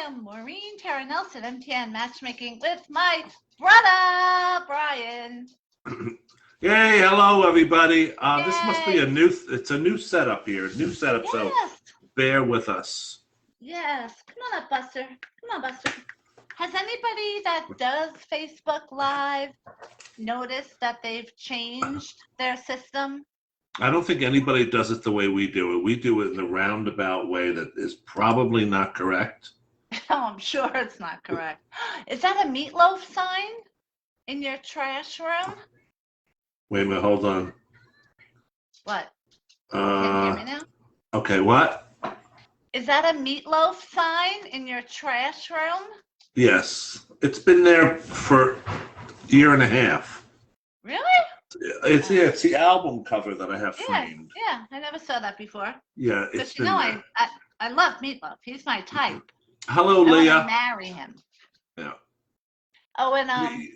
am Maureen Tara Nelson, MTN Matchmaking, with my brother, Brian. Yay, hello everybody. This must be it's a new setup here, Yes. So bear with us. Yes, come on up, Buster. Come on, Buster. Has anybody that does Facebook Live noticed that they've changed their system? I don't think anybody does it the way we do it. We do it in a roundabout way that is probably not correct. Oh, I'm sure it's not correct. Is that a meatloaf sign in your trash room? Wait a minute, hold on. What? Can you hear me now? Okay, what? Is that a meatloaf sign in your trash room? Yes. It's been there for a year and a half. Really? It's the album cover that I have framed. Yeah, I never saw that before. Yeah, it's been there. I love Meatloaf. He's my type. Hello, I Leah. want to marry him. Yeah. Oh, and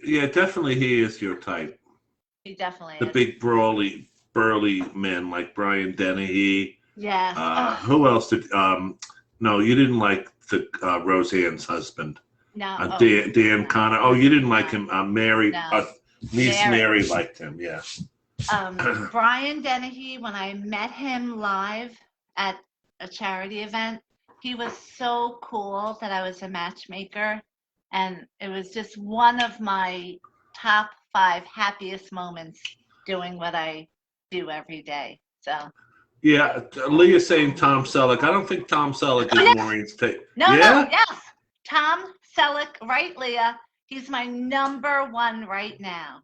yeah, definitely he is your type. He definitely the is. Big burly men like Brian Dennehy. Yes. Who else did? No, you didn't like the Roseanne's husband. No. Dan Connor. Oh, you didn't like him. Mary. No. Niece Mary liked him. Yeah. Brian Dennehy. When I met him live at a charity event, he was so cool that I was a matchmaker, and it was just one of my top 5 happiest moments doing what I do every day. So. Yeah, Leah's saying Tom Selleck. I don't think Tom Selleck is Maureen's tape. No, yes. Tom Selleck, right, Leah? He's my #1 right now.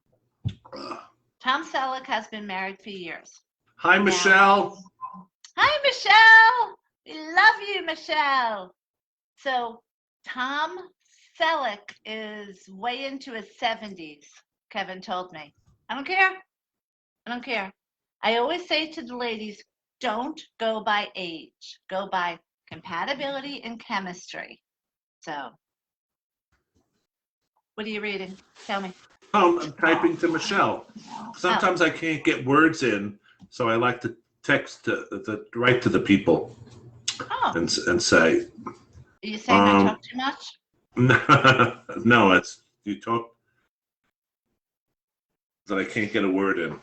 Tom Selleck has been married for years. Hi, Michelle. Hi, Michelle. We love you, Michelle. So Tom Selleck is way into his 70s, Kevin told me. I don't care. I always say to the ladies, don't go by age. Go by compatibility and chemistry. So, what are you reading? Tell me. I'm typing to Michelle. Sometimes I can't get words in, so I like to text write to the people and say. Are you saying I talk too much? No, it's you talk that I can't get a word in.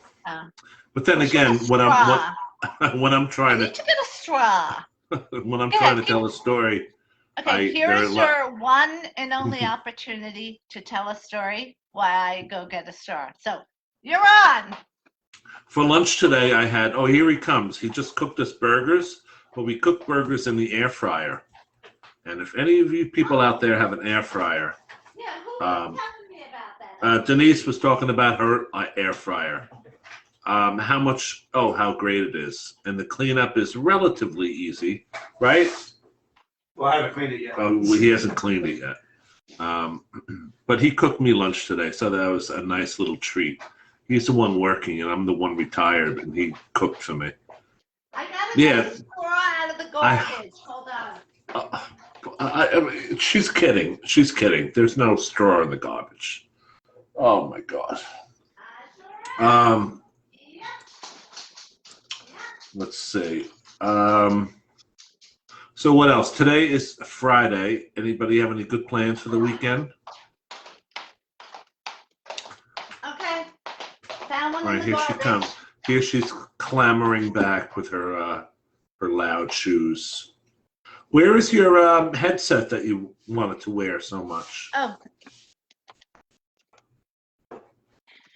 But then again, when I'm trying to get a straw. when I'm trying to tell a story. Okay, here's your one and only opportunity to tell a story while I go get a straw. So you're on. For lunch today, I had, here he comes. He just cooked us burgers, but we cook burgers in the air fryer. And if any of you people out there have an air fryer, who was telling me about that? Denise was talking about her air fryer. How great it is. And the cleanup is relatively easy, right? Well, I haven't cleaned it yet. He hasn't cleaned it yet. But he cooked me lunch today, so that was a nice little treat. He's the one working, and I'm the one retired, and he cooked for me. I gotta get a straw out of the garbage. Hold on. She's kidding. She's kidding. There's no straw in the garbage. Oh, my God. Let's see. So what else? Today is Friday. Anybody have any good plans for the weekend? Okay. Found one. All right, here she comes. Here she's clamoring back with her loud shoes. Where is your headset that you wanted to wear so much? Oh.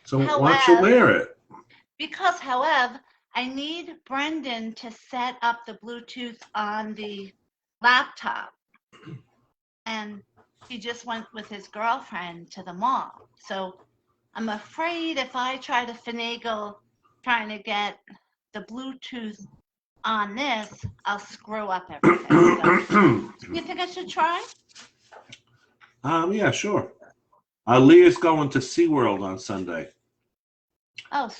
So why don't you wear it? Because, however, I need Brendan to set up the Bluetooth on the laptop. And he just went with his girlfriend to the mall. So I'm afraid if I try to finagle trying to get the Bluetooth on this, I'll screw up everything. So, you think I should try? Yeah, sure. Leah's going to SeaWorld on Sunday. Oh,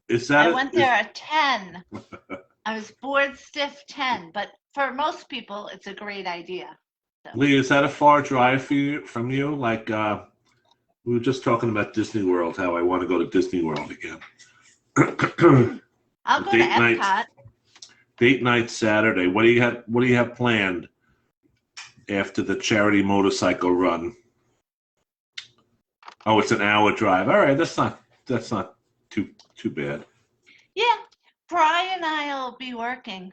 is that I went there at 10. I was bored stiff 10, but for most people, it's a great idea. So. Leah, is that a far drive from you? Like, we were just talking about Disney World, how I want to go to Disney World again. I'll go to Epcot. Date night Saturday. What do you have planned? after the charity motorcycle run. Oh, it's an hour drive. All right, that's not too bad. Yeah, Brian and I'll be working.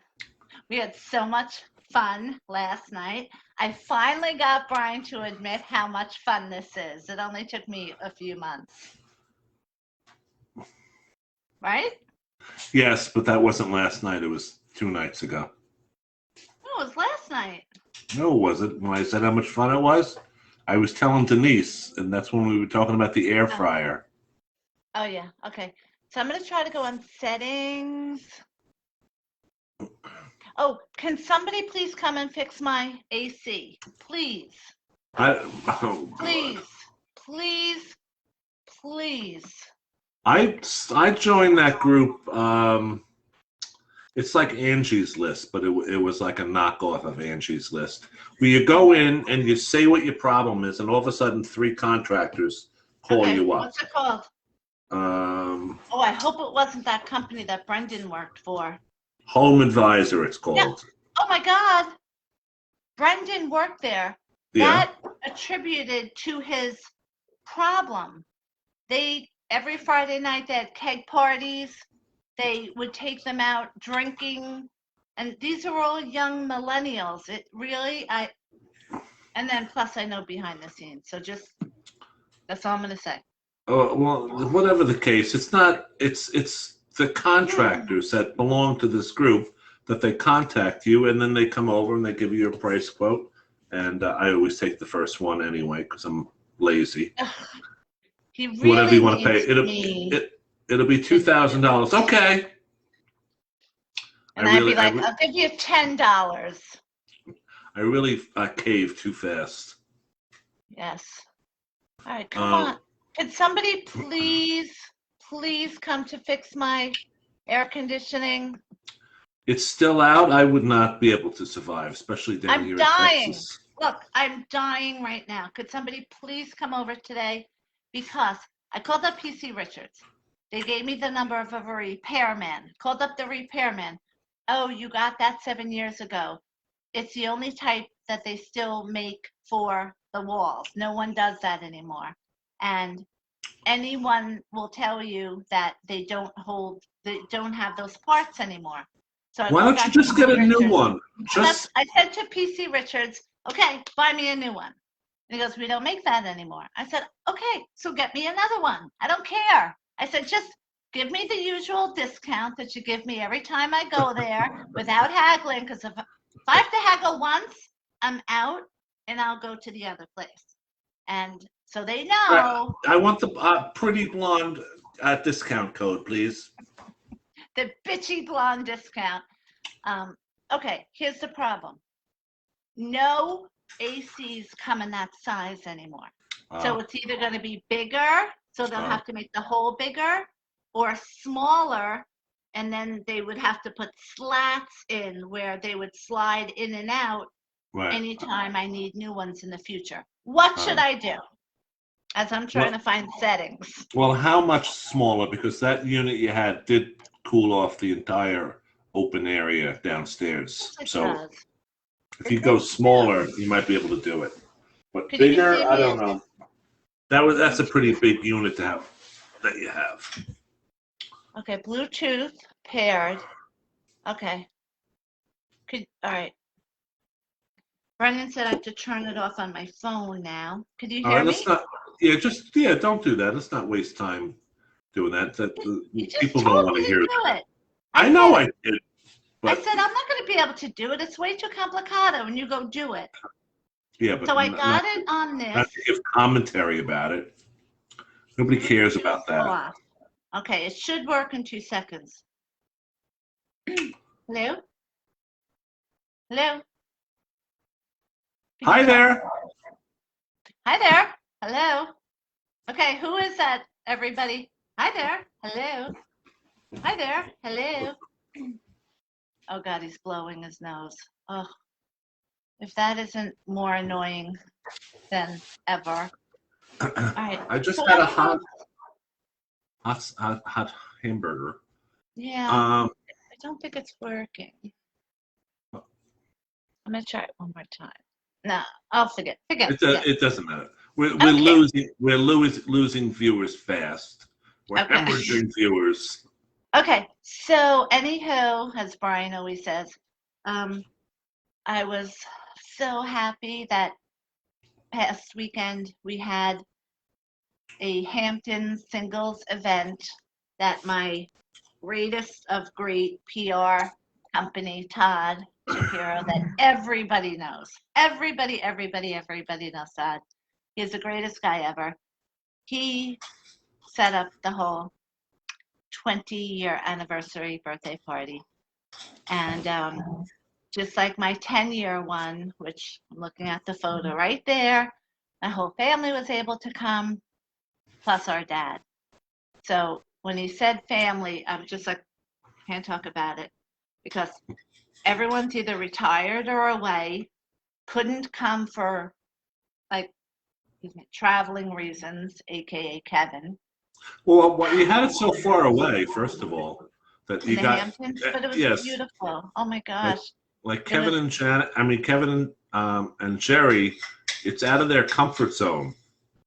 We had so much fun last night. I finally got Brian to admit how much fun this is. It only took me a few months. Right? Yes, but that wasn't last night. It was 2 nights ago. No, it was last night. No, it wasn't. When I said how much fun it was, I was telling Denise, and that's when we were talking about the air fryer. Oh, yeah. Okay. So I'm going to try to go on settings. Oh, can somebody please come and fix my AC? Please. Please. Please. Please. I joined that group. It's like Angie's List, but it was like a knockoff of Angie's List, where you go in and you say what your problem is, and all of a sudden 3 contractors call you up. What's it called? Oh, I hope it wasn't that company that Brendan worked for. Home Advisor, it's called. Yeah. Oh my God. Brendan worked there. Yeah. That attributed to his problem. Every Friday night they had keg parties. They would take them out drinking. And these are all young millennials. It really, and then plus I know behind the scenes. So that's all I'm going to say. Well, whatever the case, it's the contractors that belong to this group that they contact you, and then they come over and they give you your price quote. And I always take the first one anyway because I'm lazy. He really whatever you want to pay, it'll be $2,000. Okay. And I'd be like, I'll give you $10. I really caved too fast. Yes. All right, come on. Can somebody please come to fix my air conditioning? It's still out. I would not be able to survive, especially down here in Texas. Look, I'm dying right now. Could somebody please come over today? Because I called up PC Richards. They gave me the number of a repairman. Called up the repairman. Oh, you got that 7 years ago. It's the only type that they still make for the walls. No one does that anymore. And anyone will tell you that they don't have those parts anymore. So why don't you just get a new one? I said to PC Richards, okay, buy me a new one. And he goes, we don't make that anymore. I said, okay, so get me another one. I don't care. I said, just give me the usual discount that you give me every time I go there without haggling, because if I have to haggle once, I'm out and I'll go to the other place. And so they know. I want the pretty blonde discount code, please. The bitchy blonde discount. Okay, here's the problem. No ACs come in that size anymore. So it's either going to be bigger, so they'll have to make the hole bigger, or smaller, and then they would have to put slats in where they would slide in and out anytime I need new ones in the future. What should I do? As I'm trying to find settings. Well, how much smaller? Because that unit you had did cool off the entire open area downstairs. So if you go smaller, you might be able to do it. But bigger, I don't know. That's a pretty big unit to have that you have. Okay, Bluetooth paired. Okay. All right. Brendan said I have to turn it off on my phone now. Could you hear me? Don't do that. Let's not waste time doing that. People told don't want me to hear do it. it. I know I did. I said I'm not going to be able to do it. It's way too complicado, and you go do it. Yeah, but so I got it on this. Not to give commentary about it. Nobody cares about that. Okay, it should work in 2 seconds. Hello? Hello? Hi there. Hi there. Hello. Okay, who is that, everybody? Hi there. Hello. Hi there. Hello. Oh, God, he's blowing his nose. Oh, if that isn't more annoying than ever. All right. I just had a hot hamburger. Yeah. I don't think it's working. I'm going to try it one more time. No, I'll forget. It doesn't matter. We're Okay. losing viewers fast. We're Okay. hemorrhaging viewers. Okay. So, anywho, as Brian always says, I was so happy that past weekend we had a Hamptons singles event that my greatest of great PR company, Todd Shapiro, that everybody knows. Everybody knows Todd. He's the greatest guy ever. He set up the whole 20-year anniversary birthday party. And just like my 10-year one, which I'm looking at the photo right there, my whole family was able to come, plus our dad. So when he said family, I was just like, can't talk about it because everyone's either retired or away, couldn't come for like traveling reasons, aka Kevin. Well, you had it so far away, first of all, that In you the got Hamptons, but it was yes, beautiful. Oh my like, gosh. like Kevin and Janet. I mean, Kevin and Jerry. It's out of their comfort zone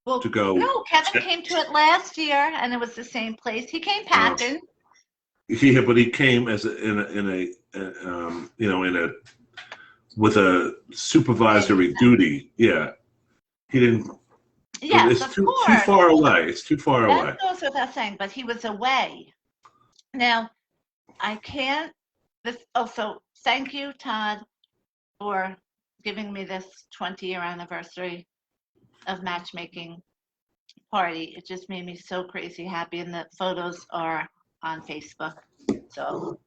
Well, to go. no, Kevin came to it last year and it was the same place. He came Oh. packing. Yeah, but he came as with a supervisory duty. Yeah, he didn't. Yes, It's of too course. far away. It's too far away. That goes without saying, but he was away. Now, I can't. So thank you, Todd, for giving me this 20-year anniversary of matchmaking party. It just made me so crazy happy, and the photos are on Facebook. So,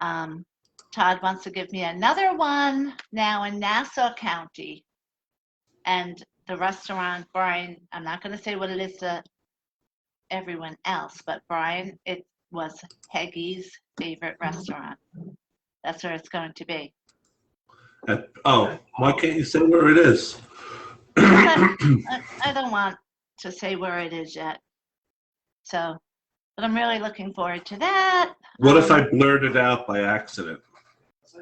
Todd wants to give me another one now in Nassau County, and the restaurant, Brian. I'm not going to say what it is to everyone else, but Brian, it was Peggy's favorite restaurant. That's where it's going to be. Why can't you say where it is? I don't want to say where it is yet. So, but I'm really looking forward to that. What if I blurt it out by accident,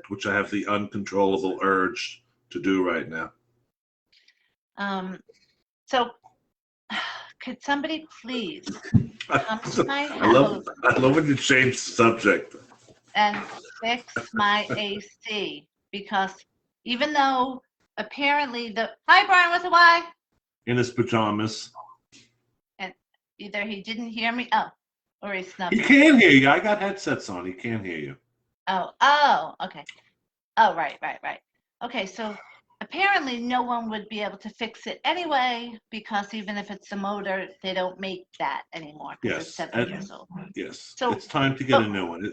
which I have the uncontrollable urge to do right now? So, could somebody please come to my house I love when you change the subject. and fix my AC? Because even though apparently hi Brian with a Y, In his pajamas. and either he didn't hear me, or he snubbed He me. can't hear you. I got headsets on. He can't hear you. Oh, okay. Oh, right. Okay, so apparently no one would be able to fix it anyway because even if it's the motor, they don't make that anymore because it's 7 years old. Yes. So, it's time to get a new one.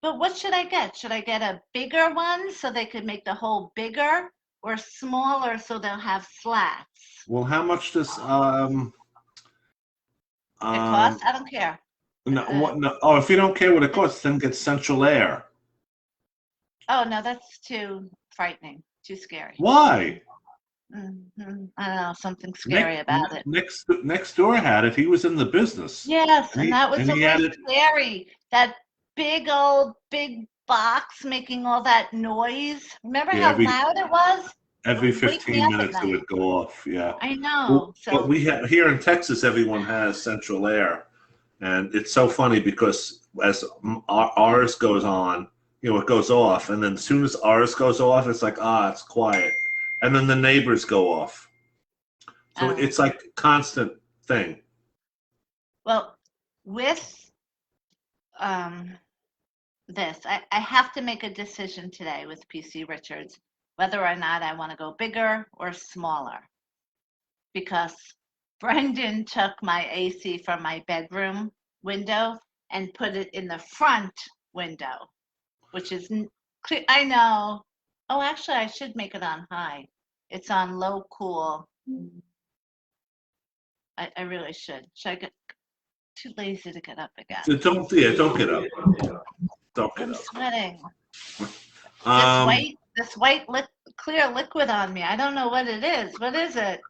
But what should I get? Should I get a bigger one so they could make the hole bigger, or smaller so they'll have slats? Well, how much does It costs? I don't care. No, if you don't care what it costs, then get central air. Oh no, that's too frightening, too scary. Why? Mm-hmm. I don't know, something scary about it. Next door had it. He was in the business. Yes, and that was so scary. That big box making all that noise. Remember how loud it was? Every 15 minutes it would go off. Yeah. I know. But we have here in Texas, everyone has central air, and it's so funny because as ours goes on, it goes off, and then as soon as ours goes off, it's like it's quiet, and then the neighbors go off. So it's like a constant thing. Well, with this, I have to make a decision today with PC Richards whether or not I want to go bigger or smaller, because Brendan took my AC from my bedroom window and put it in the front window, which is clear. I know. Oh, actually, I should make it on high. It's on low cool. I really should. Should I get too lazy to get up again? So don't get up. Don't get I'm up. sweating. This white clear liquid on me. I don't know what it is. What is it?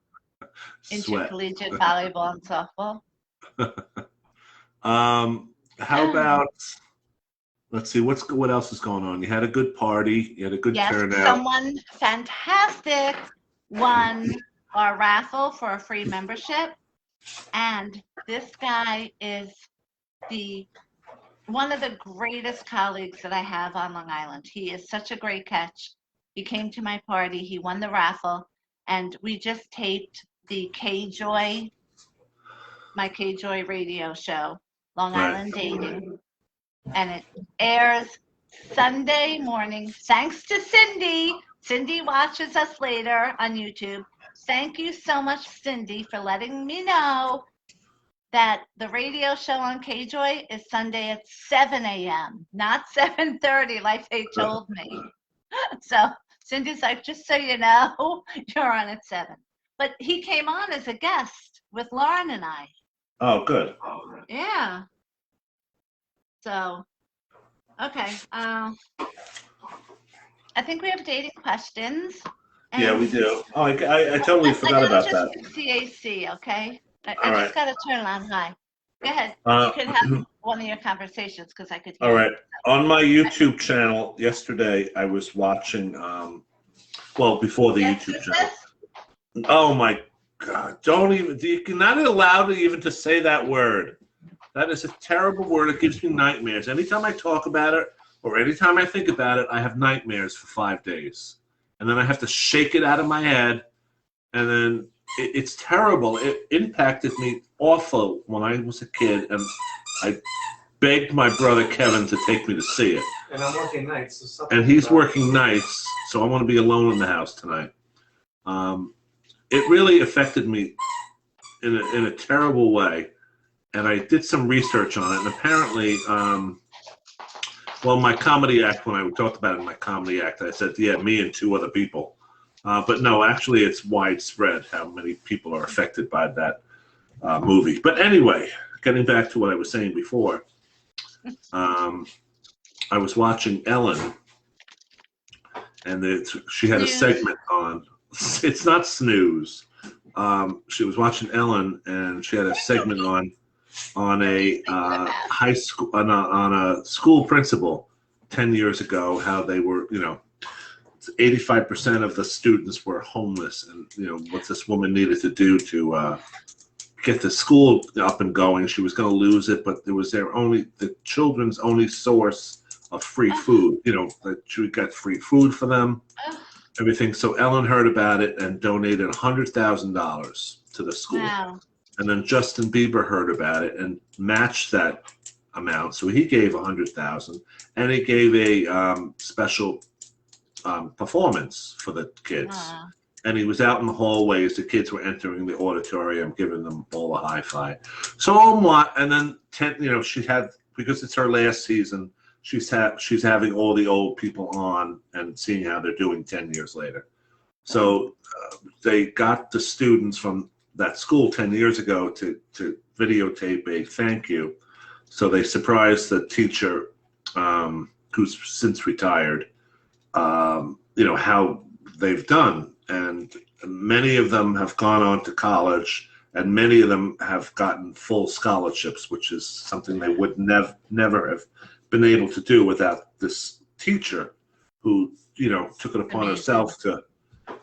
Intercollegiate volleyball and softball. How about let's see what else is going on. You had a good party. You had a good Yes, turnout. someone fantastic won our raffle for a free membership. And this guy is one of the greatest colleagues that I have on Long Island. He is such a great catch. He came to my party, he won the raffle, and we just taped the my K-Joy radio show, Long Right. Island Dating. And it airs Sunday morning. Thanks to Cindy. Cindy watches us later on YouTube. Thank you so much, Cindy, for letting me know that the radio show on K-Joy is Sunday at 7 a.m., not 7:30 like they told me. So Cindy's like, just so you know, you're on at 7. But he came on as a guest with Lauren and I. Oh, good. Yeah. So, okay. I think we have dating questions. Yeah, we do. Oh, I totally forgot about that. Just CAC, okay? I All just got to turn it on high. Go ahead. You could have one of your conversations because I could hear All right. you. On my YouTube channel yesterday, I was watching, before the YouTube channel. Oh, my God. You're not allowed even to say that word. That is a terrible word. It gives me nightmares. Anytime I talk about it or anytime I think about it, I have nightmares for 5 days. And then I have to shake it out of my head. And then it's terrible. It impacted me awful when I was a kid. And I begged my brother Kevin to take me to see it. And I'm working nights. So and he's working nights, so I want to be alone in the house tonight. It really affected me in a terrible way. And I did some research on it. And apparently, my comedy act, when I talked about it in my comedy act, I said, yeah, me and 2 other people. But no, actually, it's widespread how many people are affected by that movie. But anyway, getting back to what I was saying before, I was watching Ellen, and she had a segment on. It's not snooze. She was watching Ellen, and she had a segment on a high school on a school principal 10 years ago, how they were, 85% of the students were homeless, and what this woman needed to do to get the school up and going. She was going to lose it, but it was the children's only source of free food. That she got free food for them, everything. So Ellen heard about it and donated $100,000 to the school. Wow. And then Justin Bieber heard about it and matched that amount. So he gave $100,000, and he gave a special performance for the kids. And he was out in the hallways. The kids were entering the auditorium, giving them all a high five. So and then she had, because it's her last season, she's having all the old people on and seeing how they're doing 10 years later. So they got the students from that school 10 years ago to videotape a thank you. So they surprised the teacher, who's since retired, how they've done. And many of them have gone on to college, and many of them have gotten full scholarships, which is something they would never have been able to do without this teacher who, took it upon herself to.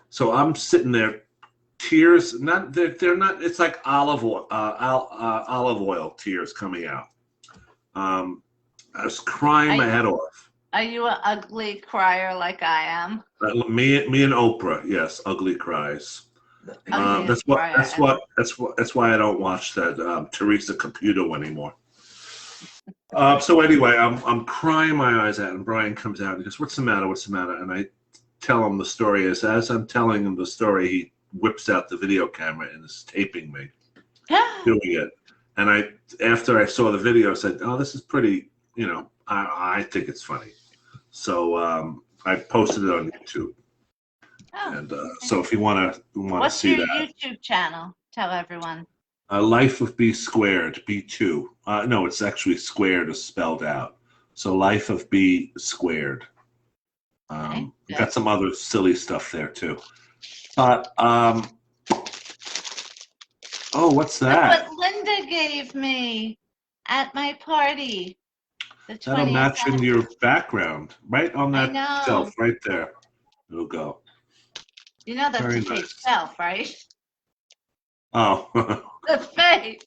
So I'm sitting there, tears, they're not, it's like olive oil tears coming out. I was crying my head off. Are you an ugly crier like I am? Me and Oprah, yes, ugly cries. That's why I don't watch that Teresa Caputo anymore. So anyway, I'm crying my eyes out, and Brian comes out and he goes, "What's the matter? What's the matter?" And I tell him the story. As I'm telling him the story, he whips out the video camera and is taping me doing it. And after I saw the video, I said, "Oh, this is pretty. I think it's funny." So I posted it on YouTube. And so if you want to see that. What's your YouTube channel? Tell everyone. Life of B Squared, B2. No, it's actually squared is spelled out. So Life of B Squared. We got some other silly stuff there too. But what's that? What Linda gave me at my party. The That'll 20th. match in your background, right on I that know. shelf, right there. It'll go. You know that's Very a fake nice. shelf, right? Oh, That's fake.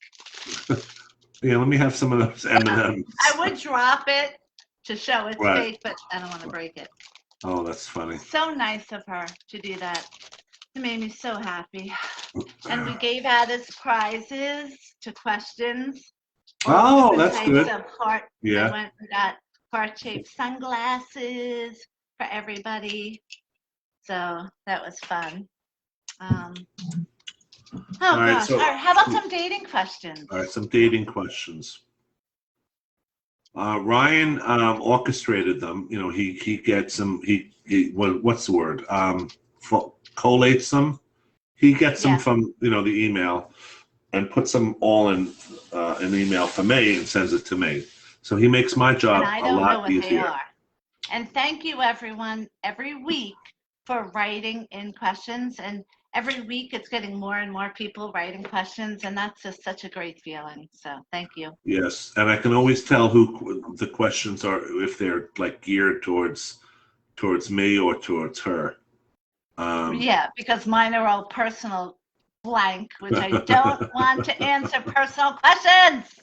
yeah. Let me have some of those M&Ms. I would drop it to show it's Right. fake, but I don't want to break it. Oh, that's funny. So nice of her to do that. It made me so happy. And we gave out as prizes to questions. Oh, Different that's types good. of heart. Yeah. I went and got heart-shaped sunglasses for everybody. So that was fun. Oh All right, gosh. so- All right. How about some dating questions? All right, some dating questions. Ryan orchestrated them. You know, he gets them. He what's the word? Collates them. He gets them Yeah. from the email, and puts them all in an email for me and sends it to me. So he makes my job And I a don't know lot what they easier. are. And thank you, everyone, every week for writing in questions. And every week it's getting more and more people writing questions. And that's just such a great feeling. So thank you. Yes, and I can always tell who the questions are, if they're like geared towards me or towards her. Yeah, because mine are all personal blank, which I don't want to answer personal questions.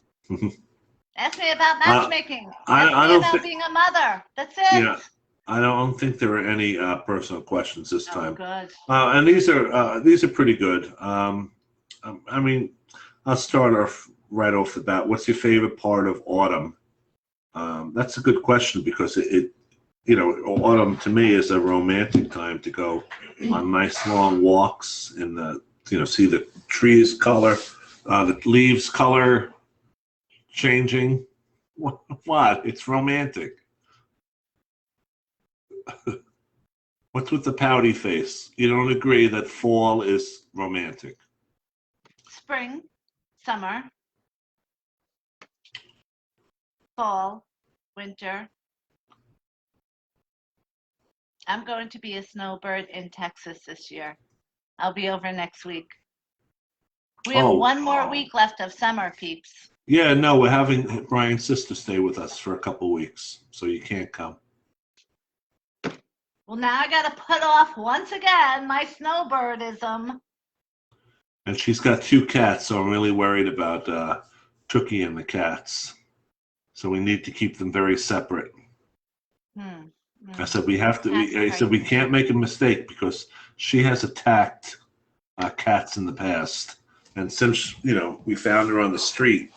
Ask me about matchmaking. I Ask me don't about think- being a mother. That's it. Yeah, I don't think there are any personal questions this Oh, time. good. And these are pretty good. I mean, I'll start off right off the bat. What's your favorite part of autumn? That's a good question because autumn to me is a romantic time to go on nice long walks in the, see the trees color, the leaves color changing. What? It's romantic. What's with the pouty face? You don't agree that fall is romantic? Spring, summer, fall, winter. I'm going to be a snowbird in Texas this year. I'll be over next week. We have Oh. one more week left of summer, peeps. Yeah, no, we're having Brian's sister stay with us for a couple weeks, so you can't come. Well, now I got to put off once again my snowbirdism. And she's got 2 cats, so I'm really worried about Tookie and the cats. So we need to keep them very separate. I said we have to. I said we can't make a mistake because she has attacked cats in the past, and since we found her on the street,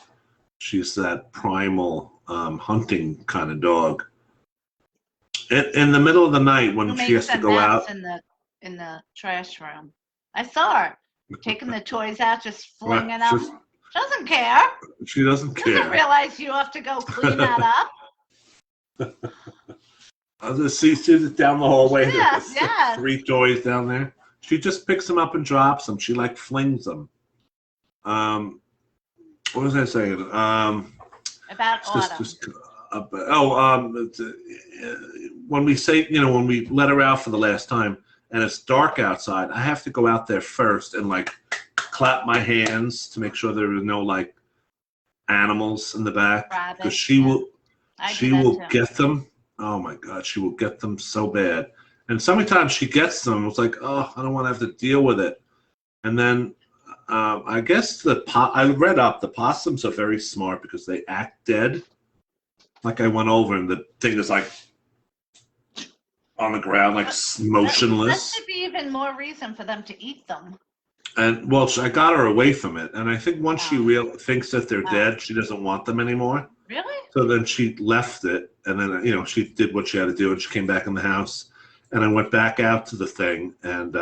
she's that primal hunting kind of dog. In the middle of the night when she has to go out in the trash room, I saw her taking the toys out, just flinging them. She doesn't care. She doesn't care. Doesn't realize you have to go clean that up. I just see it down the hallway. Yes, There's yes. 3 toys down there. She just picks them up and drops them. She flings them. What was I saying? About autumn. When we say, when we let her out for the last time and it's dark outside, I have to go out there first and clap my hands to make sure there are no animals in the back, because she will get them. Oh my God, she will get them so bad. And sometimes she gets them. It's like, oh, I don't want to have to deal with it. And then I guess I read up, the possums are very smart because they act dead. I went over and the thing is on the ground, motionless. That should be even more reason for them to eat them. And I got her away from it. And I think once she thinks that they're dead, she doesn't want them anymore. Really? So then she left it, and then she did what she had to do, and she came back in the house, and I went back out to the thing, and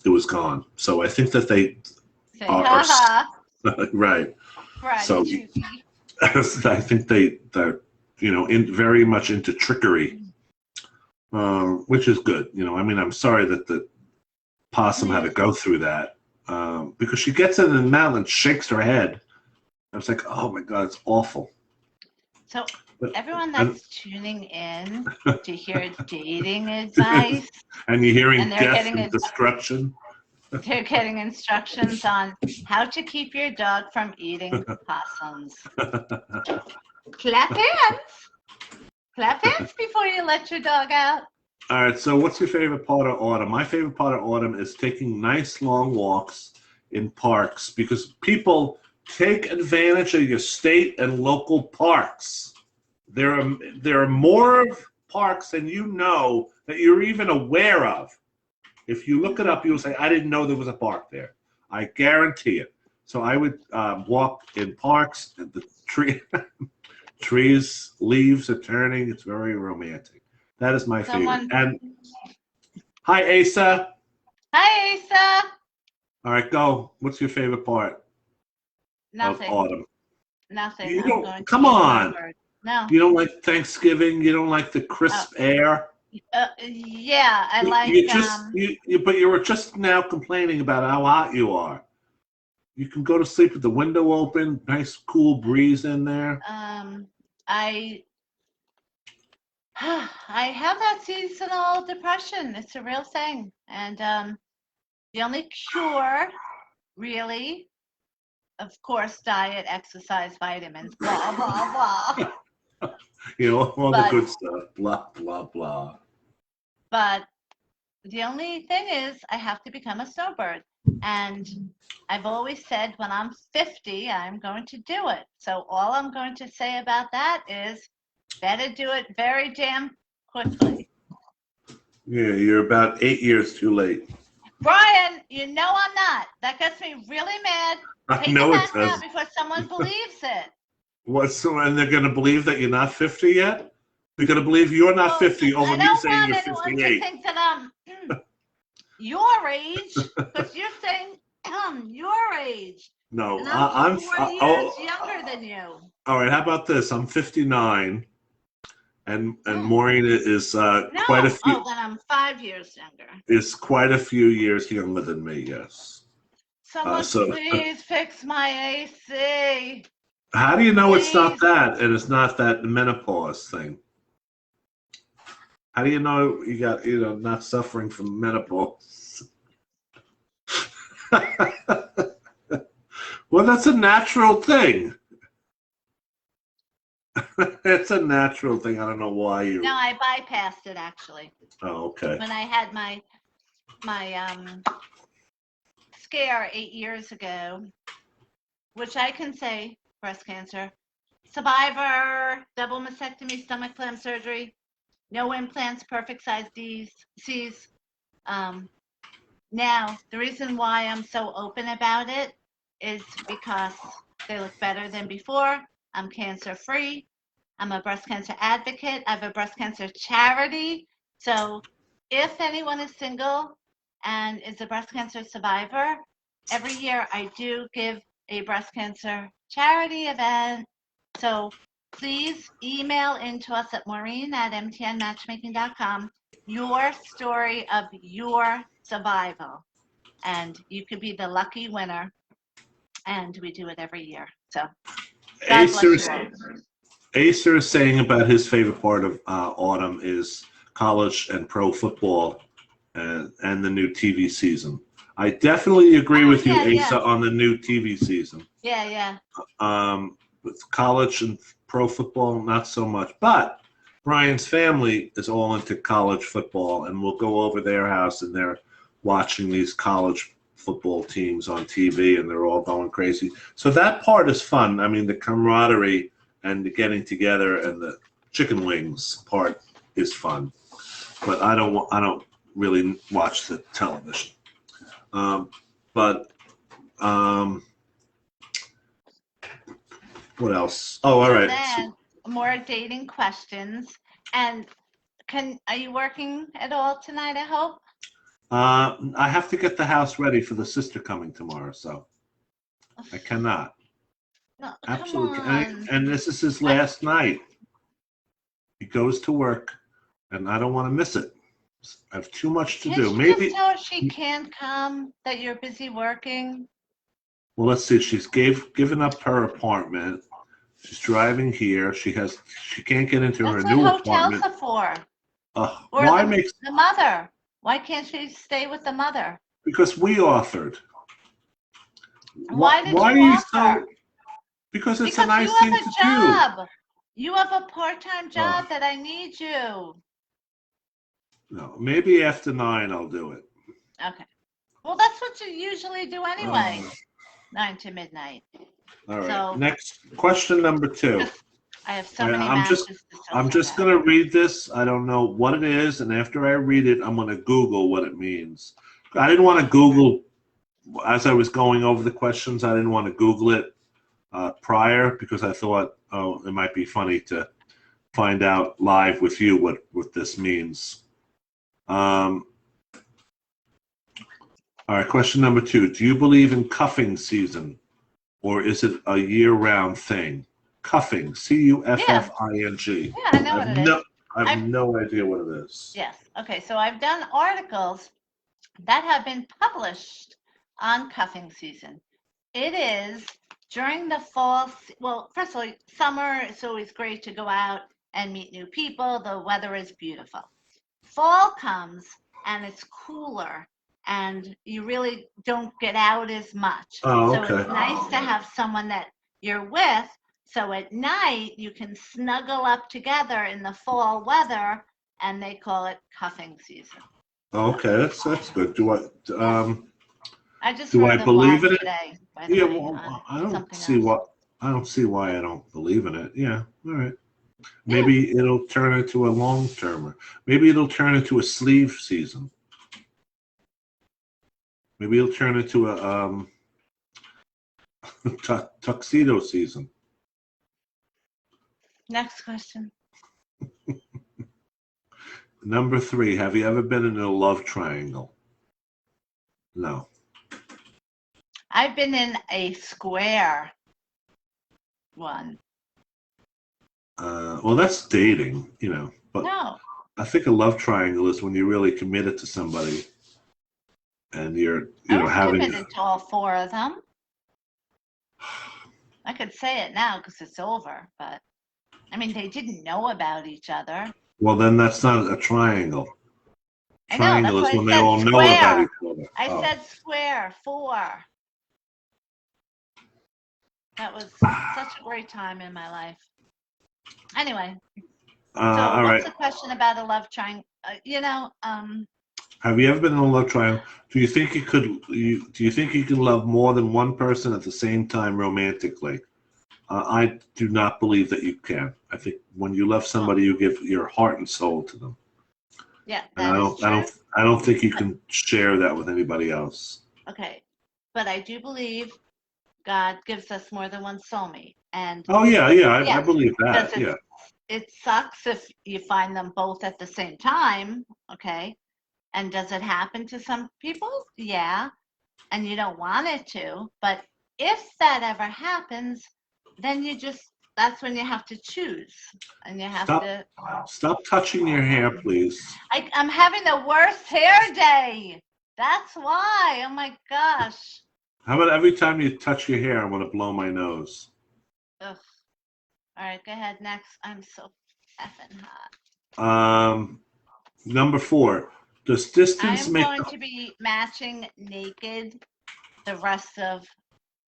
it was gone. So I think that they are right. So I think they're very much into trickery, which is good. I'm sorry that the possum had to go through that, because she gets it in the mouth and shakes her head. I was like, oh my God, it's awful. So everyone that's tuning in to hear dating advice, and you're hearing and death and destruction. They're getting instructions on how to keep your dog from eating possums. Clap hands. Clap hands before you let your dog out. All right, so what's your favorite part of autumn? My favorite part of autumn is taking nice long walks in parks because people take advantage of your state and local parks. There are more parks than you know that you're even aware of. If you look it up, you'll say, I didn't know there was a park there. I guarantee it. So I would walk in parks, and the trees, leaves are turning. It's very romantic. That is my favorite. And hi, Asa. Hi, Asa. All right, go. What's your favorite part Nothing. of autumn? Nothing. You I'm don't, going to come be a on. songbird. No. You don't like Thanksgiving? You don't like the crisp air? Yeah, I like. But you were just now complaining about how hot you are. You can go to sleep with the window open, nice cool breeze in there. I have that seasonal depression. It's a real thing, and the only cure, really, of course, diet, exercise, vitamins, blah blah blah. You know, all the good stuff, blah, blah, blah. But the only thing is I have to become a snowbird. And I've always said when I'm 50, I'm going to do it. So all I'm going to say about that is better do it very damn quickly. Yeah, you're about 8 years too late. Brian, you know I'm not. That gets me really mad. I know it does. Out before someone believes it. What? So, and they're going to believe that you're not 50 yet? They're going to believe you're not 50 over me saying you're 58. I don't want anyone to think that I'm your age, because you're saying your age. No, and I'm 4 years younger than you. All right, how about this? I'm 59, and Maureen is quite a few. Oh, then I'm 5 years younger. Is quite a few years younger than me. Yes. Someone please fix my AC. How do you know it's not that, and it's not that menopause thing? How do you know you got, not suffering from menopause? Well, that's a natural thing. It's a natural thing. I don't know why you. No, I bypassed it actually. Oh, okay. When I had my scare 8 years ago, which I can say breast cancer, survivor, double mastectomy, stomach clamp surgery, no implants, perfect size C's. Now, the reason why I'm so open about it is because they look better than before. I'm cancer free. I'm a breast cancer advocate. I have a breast cancer charity. So if anyone is single and is a breast cancer survivor, every year I do give a breast cancer charity event. So please email into us at maureen@mtnmatchmaking.com your story of your survival. And you could be the lucky winner. And we do it every year. So Acer is saying about his favorite part of autumn is college and pro football and the new TV season. I definitely agree with you, Asa, on the new TV season. Yeah. With college and pro football, not so much. But Brian's family is all into college football, and we'll go over their house, and they're watching these college football teams on TV, and they're all going crazy. So that part is fun. I mean, the camaraderie and the getting together and the chicken wings part is fun. But I don't really watch the television. What else? Oh, all right. Then more dating questions. And are you working at all tonight, I hope? I have to get the house ready for the sister coming tomorrow, so I cannot. No, absolutely. Come on. And this is his last night. He goes to work, and I don't want to miss it. I have too much to do. Maybe just tell her she can't come, that you're busy working. Well, let's see. She's given up her apartment. She's driving here. She can't get into her new apartment. That's what hotels are for. Or the mother. Why can't she stay with the mother? Because we offered. Why did you offer? Because it's a nice thing to do. You have a part-time job that I need you. No, maybe after 9 I'll do it. Okay. Well, that's what you usually do anyway. 9 to midnight. All right. So- Next question number 2. I have so many I'm matches. just gonna read this. I don't know what it is, and after I read it, I'm gonna Google what it means. I didn't want to Google as I was going over the questions. I didn't want to Google it prior because I thought, oh, it might be funny to find out live with you what this means. All right. Question number 2. Do you believe in cuffing season, or is it a year-round thing? Cuffing, cuffing. Yeah, I know what it is. I have no idea what it is. Yes. Okay. So I've done articles that have been published on cuffing season. It is during the fall. Well, first of all, summer, it's always great to go out and meet new people. The weather is beautiful. Fall comes and it's cooler and you really don't get out as much. Oh, So okay. it's nice to have someone that you're with. So at night, you can snuggle up together in the fall weather, and they call it cuffing season. Okay, that's good. I just Do read I the believe blog in it? today, by the Yeah, way, well, on I don't something see else. why I don't believe in it. Yeah, all right. Maybe it'll turn into a long termer. Maybe it'll turn into a sleeve season. Maybe it'll turn into a tuxedo season. Next question. Number 3, have you ever been in a love triangle? No. I've been in a square one. Well, that's dating, but No. I think a love triangle is when you're really committed to somebody and you're, I was having. committed to all 4 of them. I could say it now because it's over, but I mean, they didn't know about each other. Well, then that's not a triangle. I know, Triangle that's is why when I they said all know about square. each other. I said square, 4. That was such a great time in my life. Anyway, so all what's right. the question about a love triangle? Have you ever been in a love triangle? Do you think you can love more than one person at the same time romantically? I do not believe that you can. I think when you love somebody, you give your heart and soul to them. Yeah, And that is true. I don't think you can share that with anybody else. Okay, but I do believe God gives us more than one soulmate. And Oh yeah, I yes, believe that. because Yeah. it sucks if you find them both at the same time, okay? And does it happen to some people? Yeah, and you don't want it to. But if that ever happens, then that's when you have to choose. And you have to. Stop touching your hair, please. I'm having the worst hair day. That's why. Oh my gosh. How about every time you touch your hair, I'm going to blow my nose? Ugh. All right, go ahead. Next. I'm so effing hot. Number 4. Does distance I'm make going to be matching naked the rest of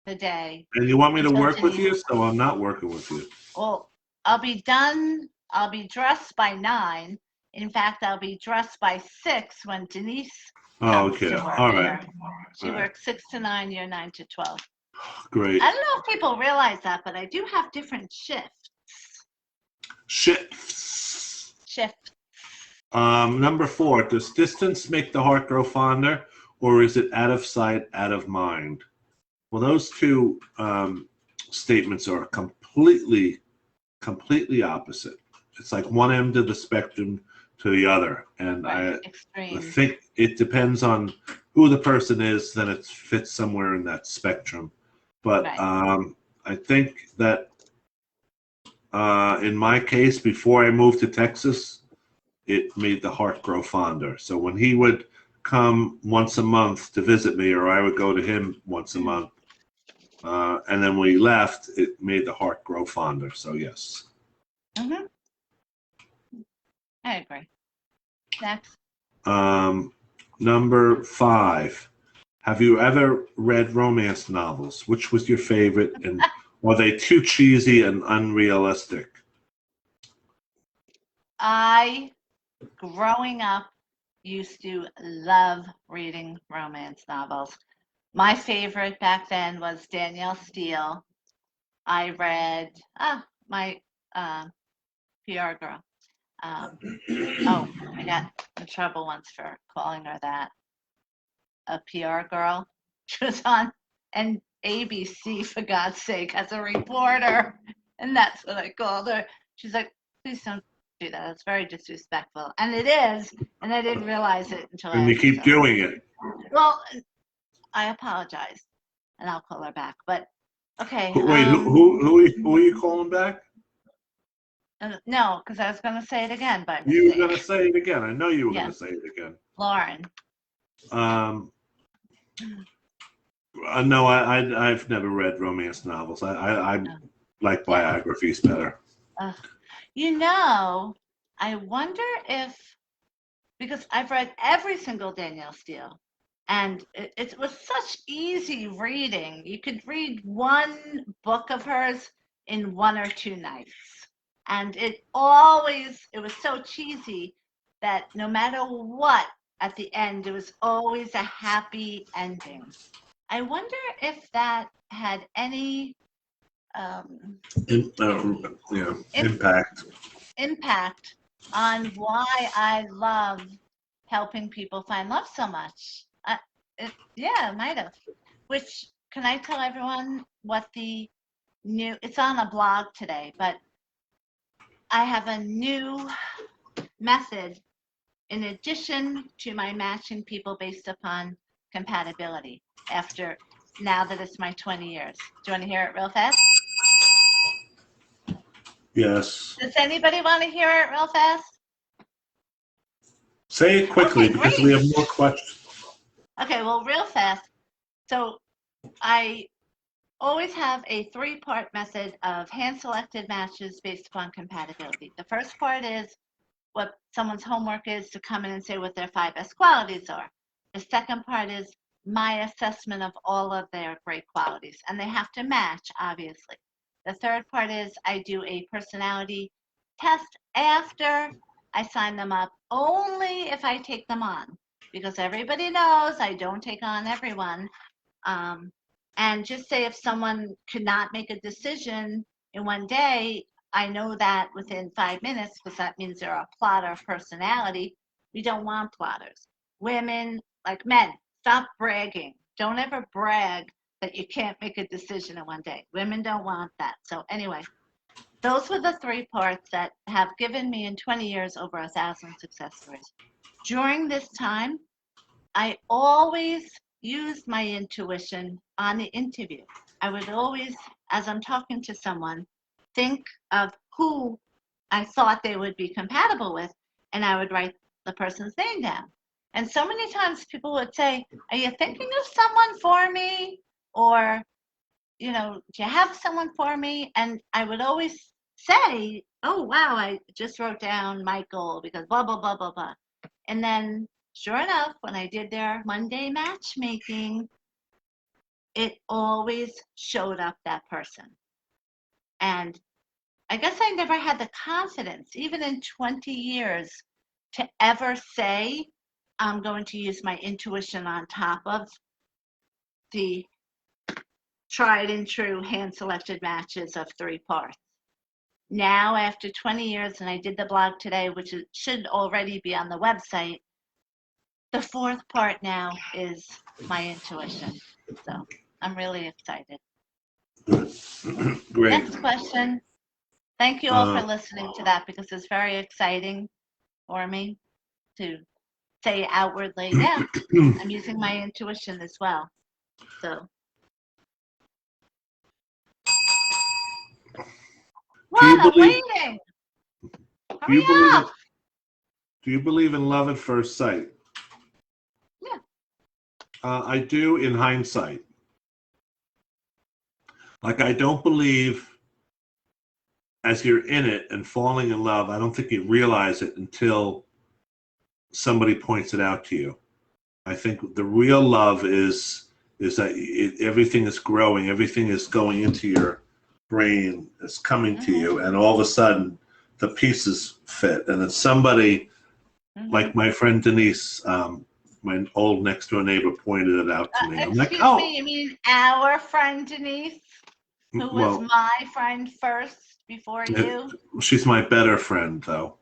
the day. And you want me to until work with Denise- you? So I'm not working with you. Well, I'll be done. I'll be dressed by 9. In fact, I'll be dressed by 6 when Denise Oh, comes okay. to work All here. right. She All right. works 6 to 9, you're 9 to 12. Great. I don't know if people realize that, but I do have different shifts. Shift. Number 4. Does distance make the heart grow fonder, or is it out of sight, out of mind? Well, those two statements are completely opposite. It's like one end of the spectrum to the other, and Right. I Extreme. think it depends on who the person is. Then it fits somewhere in that spectrum. But Right. I think that in my case, before I moved to Texas, it made the heart grow fonder. So when he would come once a month to visit me, or I would go to him once a month, and then when he left, it made the heart grow fonder. So yes. Mm-hmm. I agree. Next. Number 5. Have you ever read romance novels? Which was your favorite, and are they too cheesy and unrealistic? I, growing up, used to love reading romance novels. My favorite back then was Danielle Steele. I read, my PR girl. Oh, I got in trouble once for calling her that. A PR girl. She was on and ABC, for God's sake, as a reporter. And that's what I called her. She's like, please don't do that. It's very disrespectful. And it is. And I didn't realize it until And you keep doing it. Well, I apologize. And I'll call her back. But, okay. Wait, who are you calling back? No, because I was going to say it again. But You were going to say it again. I know you were going to say it again. Lauren. No, I've never read romance novels. I like biographies better. You know, I wonder if, because I've read every single Danielle Steele, and it was such easy reading. You could read one book of hers in 1 or 2 nights. And it was so cheesy that no matter what, at the end, it was always a happy ending. I wonder if that had any impact on why I love helping people find love so much. It might have. Which, can I tell everyone what it's on a blog today, but I have a new method in addition to my matching people based upon compatibility now that it's my 20 years. Do you want to hear it real fast? Yes. Does anybody want to hear it real fast? Say it quickly, Okay, because we have more questions. Okay, well, real fast. So I always have a 3-part method of hand-selected matches based upon compatibility. The first part is what someone's homework is to come in and say what their 5 best qualities are. The second part is my assessment of all of their great qualities, and they have to match, obviously. The third part is I do a personality test after I sign them up, only if I take them on, because everybody knows I don't take on everyone. And just say if someone could not make a decision in one day, I know that within 5 minutes, because that means they're a plotter personality. We don't want plotters. Women, like men, stop bragging. Don't ever brag that you can't make a decision in one day. Women don't want that. So anyway, those were the 3 parts that have given me in 20 years over 1,000 success stories. During this time, I always used my intuition on the interview. I would always, as I'm talking to someone, think of who I thought they would be compatible with, and I would write the person's name down. And so many times people would say, are you thinking of someone for me? Or, do you have someone for me? And I would always say, oh, wow, I just wrote down Michael because blah, blah, blah, blah, blah. And then, sure enough, when I did their Monday matchmaking, it always showed up that person. And I guess I never had the confidence, even in 20 years, to ever say, I'm going to use my intuition on top of the tried and true hand-selected matches of 3 parts. Now, after 20 years, and I did the blog today, which should already be on the website, the 4th part now is my intuition. So I'm really excited. Great. Next question. Thank you all for listening to that, because it's very exciting for me to say outwardly, yeah, I'm using my intuition as well. So. What? I'm waiting. Hurry up. Do you believe in love at first sight? Yeah. I do in hindsight. Like, I don't believe as you're in it and falling in love, I don't think you realize it until somebody points it out to you. I think the real love is that everything is growing, everything is going into your brain, it's coming to you, and all of a sudden the pieces fit. And then somebody, like my friend Denise, my old next door neighbor, pointed it out to me. I'm like, Excuse me, you mean our friend Denise, who was well, my friend first before you? she's my better friend, though.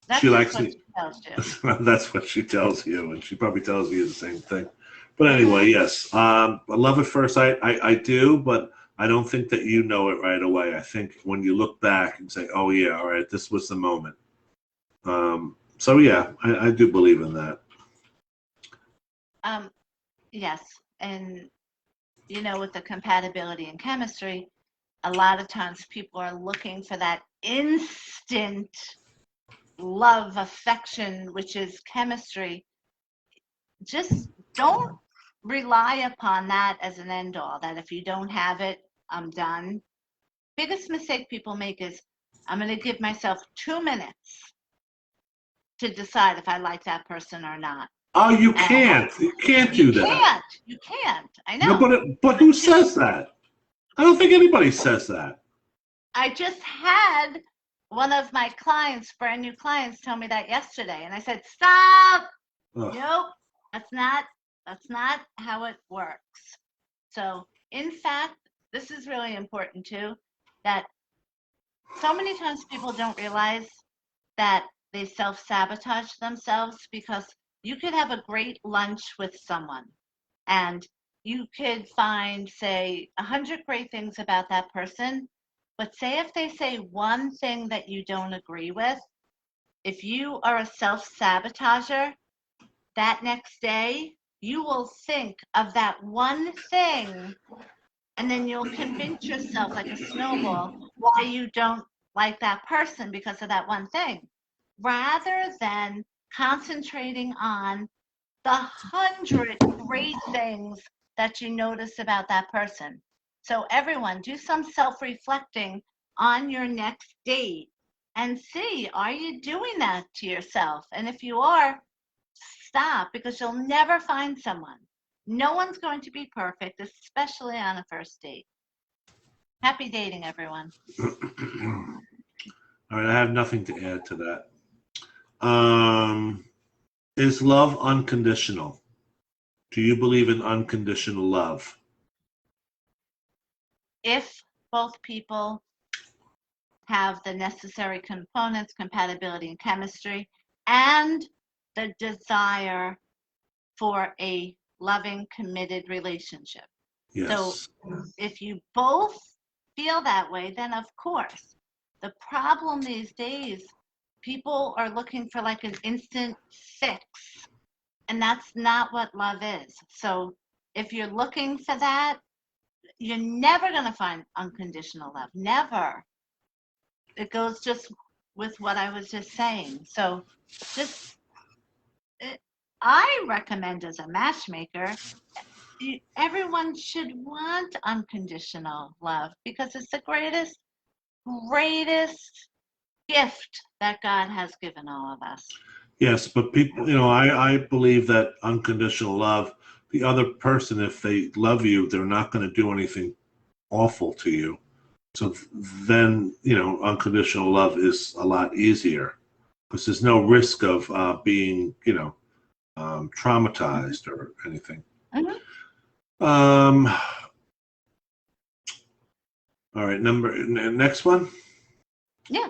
That's She just likes what me. she tells you. That's what she tells you, and she probably tells you the same thing. But anyway, yes, I love at first sight. I do, but I don't think that you know it right away. I think when you look back and say, "Oh yeah, all right, this was the moment." So yeah, I do believe in that. Yes, and with the compatibility in chemistry, a lot of times people are looking for that instant love, affection, which is chemistry. Just don't rely upon that as an end all, that if you don't have it, I'm done. Biggest mistake people make is, I'm going to give myself 2 minutes to decide if I like that person or not. Oh, you And can't. You can't do that. You can't. I No, know. but who says that? I don't think anybody says that. I just had one of my clients, brand new clients, tell me that yesterday, and I said, "Stop! Ugh. Nope, that's not how it works." So, in fact, this is really important too, that so many times people don't realize that they self-sabotage themselves, because you could have a great lunch with someone and you could find, say, 100 great things about that person. But say if they say one thing that you don't agree with, if you are a self-sabotager, that next day you will think of that one thing, and then you'll convince yourself like a snowball why you don't like that person because of that one thing, rather than concentrating on the 100 great things that you notice about that person. So everyone, do some self-reflecting on your next date and see, are you doing that to yourself? And if you are, stop, because you'll never find someone. No one's going to be perfect, especially on a first date. Happy dating, everyone. All right, I have nothing to add to that. Is love unconditional? Do you believe in unconditional love? If both people have the necessary components, compatibility and chemistry, and the desire for a loving, committed relationship. Yes. So if you both feel that way, then of course. The problem these days, people are looking for like an instant fix, and that's not what love is. So if you're looking for that, you're never going to find unconditional love. Never. It goes just with what I was just saying. So just, I recommend as a matchmaker, everyone should want unconditional love, because it's the greatest gift that God has given all of us. Yes, but people, I believe that unconditional love, the other person, if they love you, they're not going to do anything awful to you. So then, unconditional love is a lot easier because there's no risk of being, traumatized or anything. Mm-hmm. All right, next one. Yeah.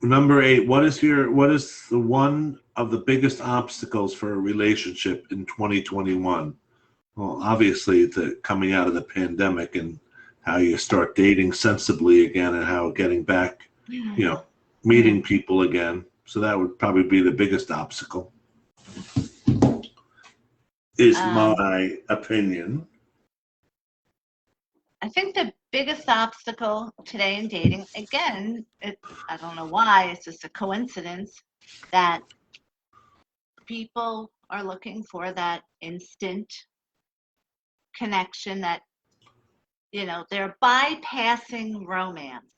Number 8. What is the one of the biggest obstacles for a relationship in 2021? Well, obviously, the coming out of the pandemic and how you start dating sensibly again, and how getting back, meeting people again. So that would probably be the biggest obstacle, is my opinion. I think the biggest obstacle today in dating, again, I don't know why, it's just a coincidence that people are looking for that instant connection, that, they're bypassing romance.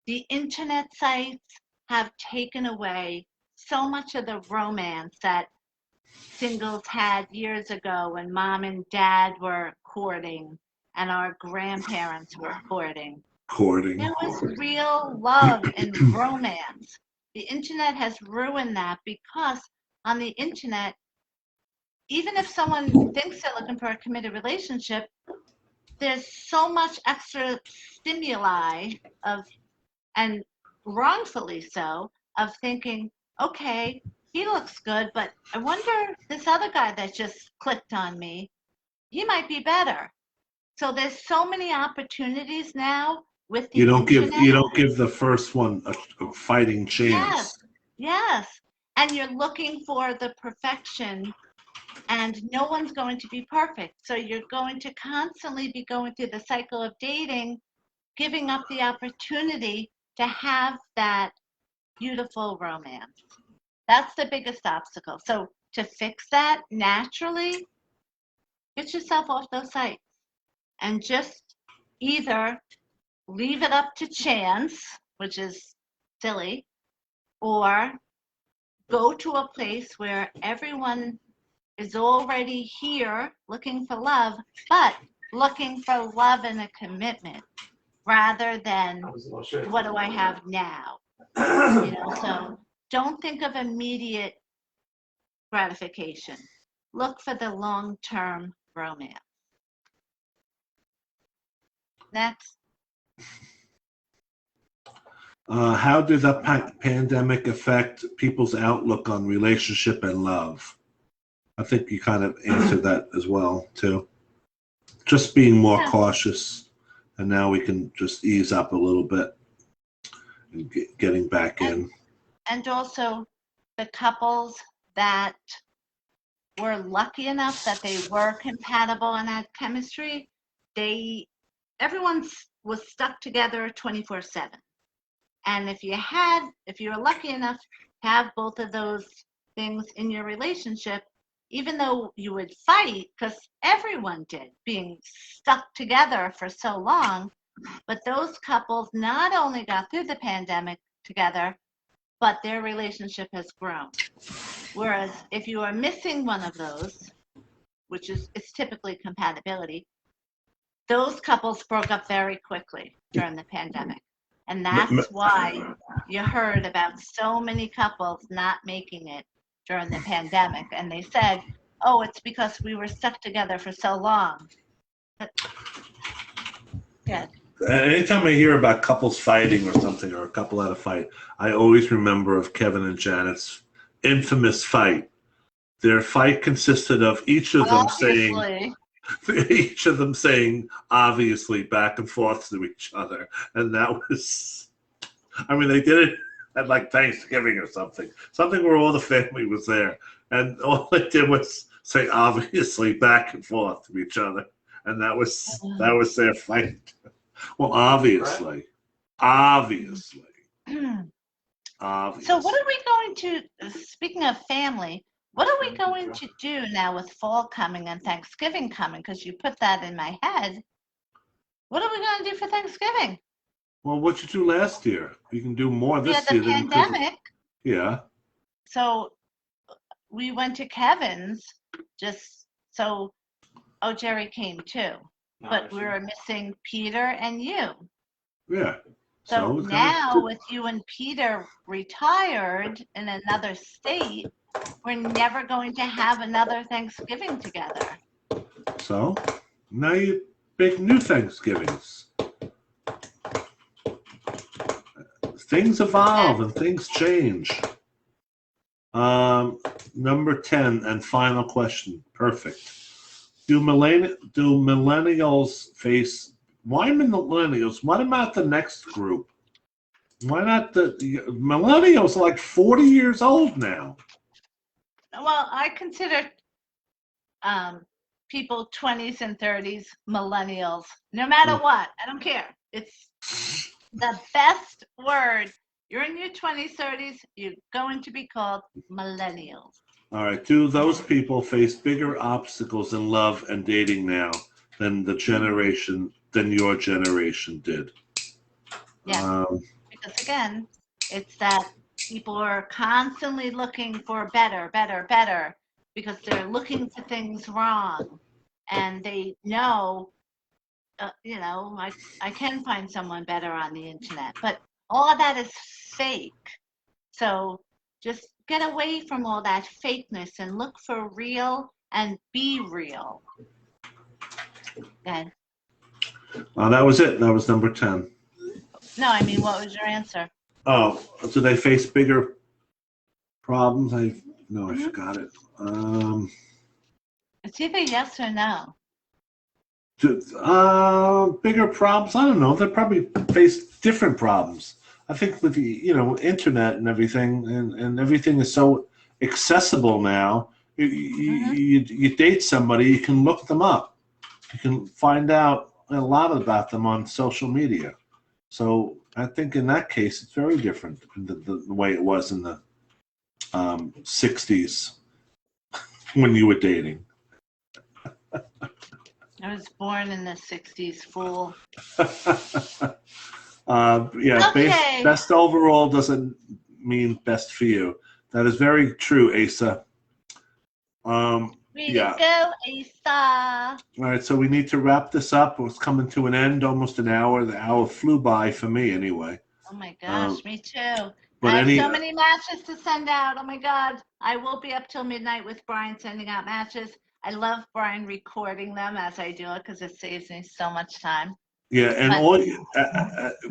The internet sites have taken away so much of the romance that singles had years ago when mom and dad were courting and our grandparents were courting. Courting. There was real love and romance. The internet has ruined that because on the internet, even if someone thinks they're looking for a committed relationship, there's so much extra stimuli of, and wrongfully so, of thinking, okay, he looks good, but I wonder this other guy that just clicked on me, he might be better. So there's so many opportunities now with the internet. You don't give the first one a fighting Yes, chance. yes. And you're looking for the perfection, and no one's going to be perfect. So you're going to constantly be going through the cycle of dating, giving up the opportunity to have that beautiful romance. That's the biggest obstacle. So to fix that naturally, get yourself off those sites and just either leave it up to chance, which is silly, or go to a place where everyone is already here looking for love, but looking for love and a commitment rather than what do I have now? So don't think of immediate gratification. Look for the long-term romance. Next. How did the pandemic affect people's outlook on relationship and love? I think you kind of answered that as well, too. Just being more cautious, and now we can just ease up a little bit and getting back in. And also the couples that were lucky enough that they were compatible and had chemistry, everyone was stuck together 24/7. And if you were lucky enough to have both of those things in your relationship, even though you would fight, because everyone did, being stuck together for so long, but those couples not only got through the pandemic together, but their relationship has grown. Whereas if you are missing one of those, it's typically compatibility, those couples broke up very quickly during the pandemic. And that's why you heard about so many couples not making it during the pandemic. And they said, oh, it's because we were stuck together for so long. Good. Anytime I hear about couples fighting or something, or a couple had a fight, I always remember of Kevin and Janet's infamous fight. Their fight consisted of each of them saying obviously back and forth to each other. And that was, I mean, they did it at like Thanksgiving or something where all the family was there. And all they did was say obviously back and forth to each other. And that was their fight. Well, obviously. So what are we going to, speaking of family, what are we going to do now with fall coming and Thanksgiving coming? Because you put that in my head. What are we going to do for Thanksgiving? Well, what you do last year? You can do more this year. The pandemic. Yeah. So we went to Kevin's Jerry came too. But we were missing Peter and you. Yeah. So now with you and Peter retired in another state, we're never going to have another Thanksgiving together. So now you make new Thanksgivings. Things evolve and things change. Number 10 and final question. Perfect. Do millennials face? Why millennials? What about the next group? Why not the millennials? Are like 40 years old now. Well, I consider people 20s and 30s millennials. No matter what, I don't care. It's the best word. You're in your 20s, 30s. You're going to be called millennials. All right. Do those people face bigger obstacles in love and dating now than your generation did? Yeah. Because again, it's that people are constantly looking for better, because they're looking for things wrong. And they know I can find someone better on the internet, but all of that is fake. So just get away from all that fakeness and look for real and be real. Good. That was it. That was number 10. No, I mean, what was your answer? Oh, do they face bigger problems? I Mhm. forgot it. It's either yes or no. Bigger problems? I don't know. They probably face different problems. I think with the internet and everything, and everything is so accessible now. You date somebody, you can look them up. You can find out a lot about them on social media. So I think in that case, it's very different than the way it was in the 60s when you were dating. I was born in the 60s, fool. Yeah, Okay. best overall doesn't mean best for you. That is very true, Asa. Way Yeah. to go, Asa. All right, so we need to wrap this up. It's coming to an end, almost an hour. The hour flew by for me anyway. Oh my gosh, me too. But I have so many matches to send out. Oh my God. I will be up till midnight with Brian sending out matches. I love Brian recording them as I do it because it saves me so much time. Yeah, and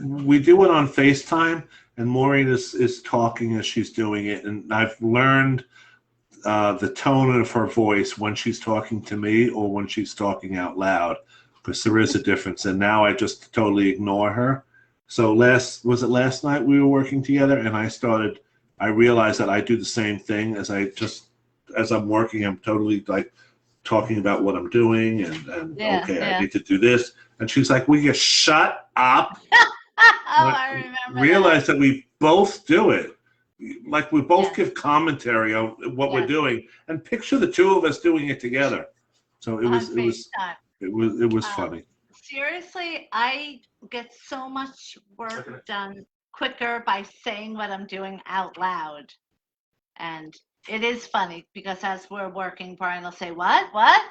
we do it on FaceTime, and Maureen is talking as she's doing it, and I've learned the tone of her voice when she's talking to me or when she's talking out loud, because there is a difference. And now I just totally ignore her. So last night we were working together, and I realized that I do the same thing as I'm working. I'm totally like talking about what I'm doing, and I need to do this. And she's like, "Will you shut up?" I remember. Realize that we both do it. Like we both give commentary on what we're doing, and picture the two of us doing it together. So it was funny. Seriously, I get so much work done quicker by saying what I'm doing out loud. And it is funny because as we're working, Brian will say, "What? What?"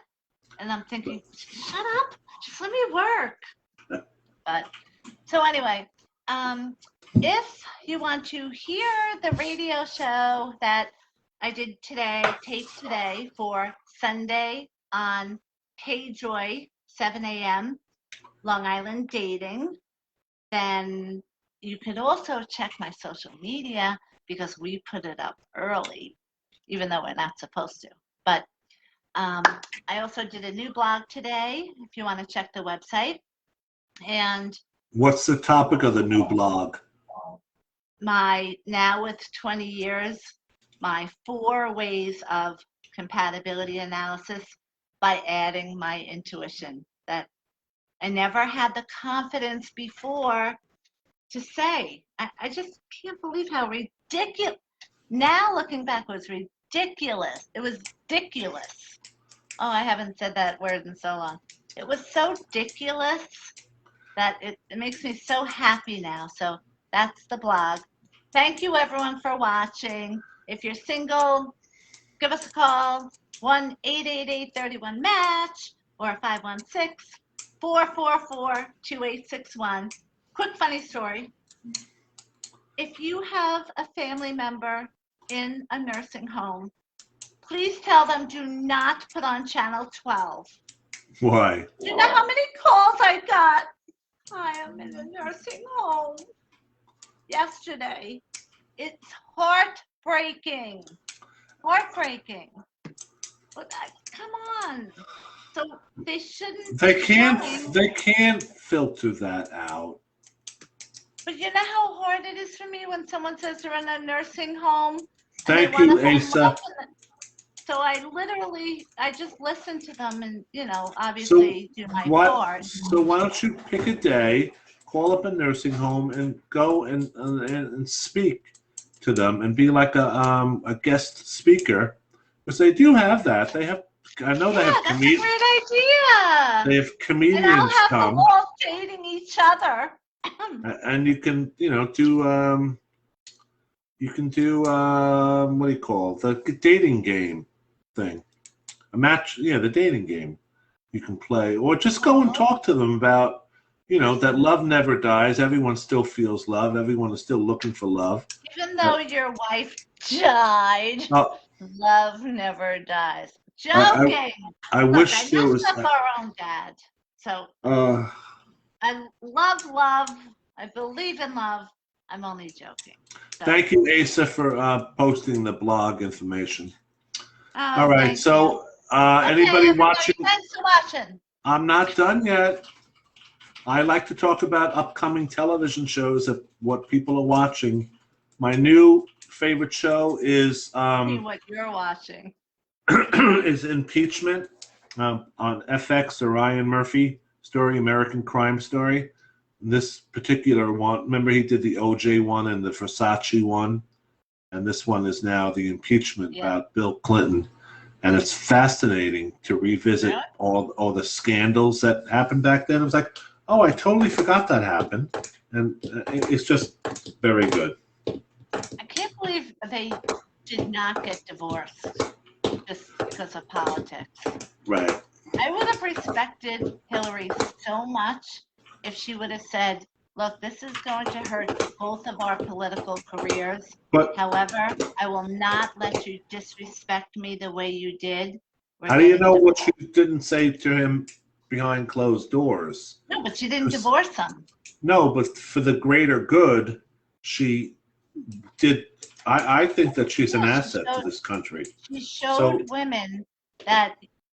And I'm thinking, "Shut up. Just let me work." But so anyway, if you want to hear the radio show that I did today, taped today for Sunday on KJoy, 7 a.m., Long Island Dating, then you could also check my social media because we put it up early, even though we're not supposed to. But I also did a new blog today if you want to check the website. And what's the topic of the new blog? Now with 20 years, my 4 ways of compatibility analysis by adding my intuition that I never had the confidence before to say. I just can't believe how ridiculous. Now looking back, it was ridiculous. It was ridiculous. Oh, I haven't said that word in so long. It was so ridiculous that it makes me so happy now. So that's the blog. Thank you, everyone, for watching. If you're single, give us a call, 1-888-31-MATCH or 516-444-2861. Quick funny story. If you have a family member in a nursing home, please tell them do not put on channel 12. Why? Do you know how many calls I got? I am in a nursing home yesterday. It's heartbreaking. Heartbreaking. But come on. So they shouldn't. They can't filter that out. But you know how hard it is for me when someone says they're in a nursing home. Thank you, Asa. So I just listen to them and, obviously do my part. So why don't you pick a day, call up a nursing home, and go and speak to them and be like a guest speaker, because they do have that. They have. I know they have comedians. That's a great idea. They have comedians and I'll have come. them all dating each other. And you can, do. You can do what do you call the dating game thing? A match, the dating game. you can play, or just go and talk to them about, that love never dies. Everyone still feels love. Everyone is still looking for love. Even though your wife died, Uh, love never dies. I, Joking. I Look, wish I there messed was. up our own dad. So I love love. I believe in love. I'm only joking. So, Thank you, Asa, for posting the blog information. oh, All right, thank so you. anybody everybody, watching? thanks for watching. I'm not done yet. I like to talk about upcoming television shows of what people are watching. My new favorite show is See what you're watching. is Impeachment on FX, the Ryan Murphy story, American Crime Story. This particular one, remember he did the OJ one and the Versace one, and this one is now the impeachment about Bill Clinton. And it's fascinating to revisit all the scandals that happened back then. It was like, oh, I totally forgot that happened. And it's just very good. I can't believe they did not get divorced just because of politics. Right. I would have respected Hillary so much if she would have said, look, this is going to hurt both of our political careers. However, I will not let you disrespect me the way you did. How do you know what she didn't say to him behind closed doors? No, but she didn't divorce him. No, but for the greater good, she did. I think that she's an asset to this country. She showed women that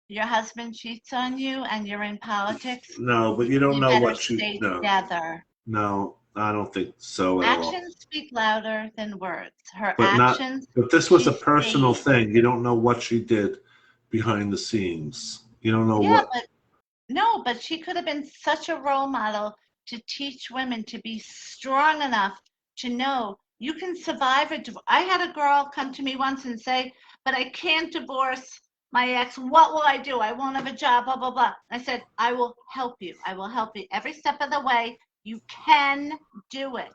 your husband cheats on you and you're in politics. No, but you don't know what she. Stay together. No, I don't think so at all. Actions speak louder than words. Her But actions. But this was a personal thing. You don't know what she did behind the scenes. You don't know what. But she could have been such a role model to teach women to be strong enough to know you can survive a divorce. I had a girl come to me once and say, but I can't divorce my ex. What will I do? I won't have a job, blah, blah, blah. I said, I will help you. I will help you every step of the way. You can do it.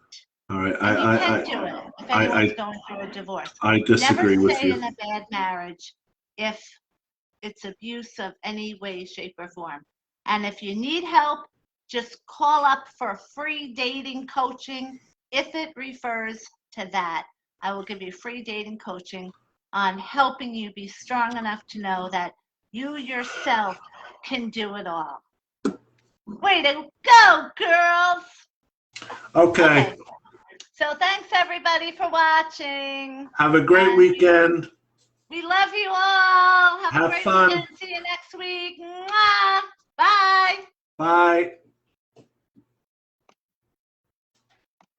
All right, you can do it if anyone's going through a divorce. I disagree with you. Never stay in a bad marriage if it's abuse of any way, shape, or form. And if you need help, just call up for free dating coaching. If it refers to that, I will give you free dating coaching on helping you be strong enough to know that you yourself can do it all. Way to go, girls! Okay. So thanks everybody for watching. Have a great weekend. We love you all. Have a great fun. weekend. See you next week. Mwah. Bye. Bye.